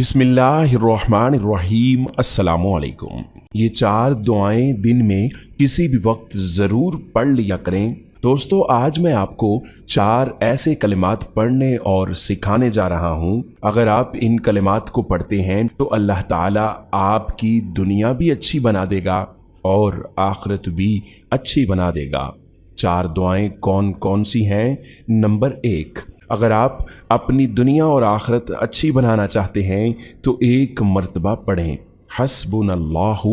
बिस्मिल्लाहिर्रहमानिर्रहीम अस्सलामु अलैकुम। ये 4 दुआएं दिन में किसी भी वक्त ज़रूर पढ़ लिया करें। दोस्तों, आज मैं आपको 4 ऐसे कलिमात पढ़ने और सिखाने जा रहा हूँ। अगर आप इन कलिमात को पढ़ते हैं तो अल्लाह ताला आपकी दुनिया भी अच्छी बना देगा और आखिरत भी अच्छी बना देगा। 4 दुआएं कौन कौन सी हैं? नंबर 1, अगर आप अपनी दुनिया और आखिरत अच्छी बनाना चाहते हैं तो एक मर्तबा पढ़ें, हस्बुनल्लाहु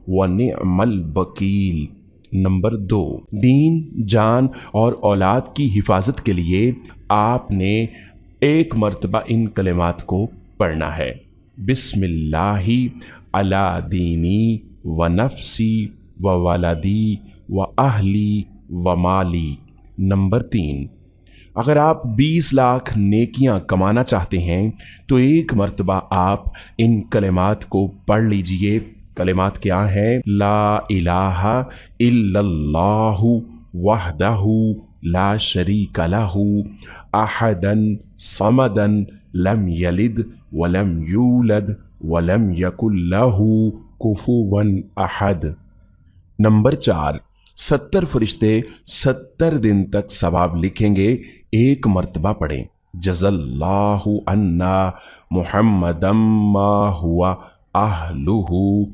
व निअमल वकील। नंबर 2, दीन, जान और औलाद की हिफाजत के लिए आपने एक मर्तबा इन कलिमात को पढ़ना है, बिस्मिल्लाहि अला दीनी व नफ्सी व वलदी व अहली व माली। नंबर 3, अगर आप 20 लाख नेकियां कमाना चाहते हैं तो एक मर्तबा आप इन कलिमात को पढ़ लीजिए। कलिमात क्या हैं? ला इलाहा इल्लल्लाहु वहदहु ला शरीका लहु अहदन समदन लम यलिद वलम यूलद वलम यकुल लहु कुफुवन अहद। नंबर 4, 70 फरिश्ते 70 दिन तक सवाब लिखेंगे। एक मर्तबा पढ़ें, जज़ल्लाहु अन्ना मुहम्मदम मा हुआ अहलुहु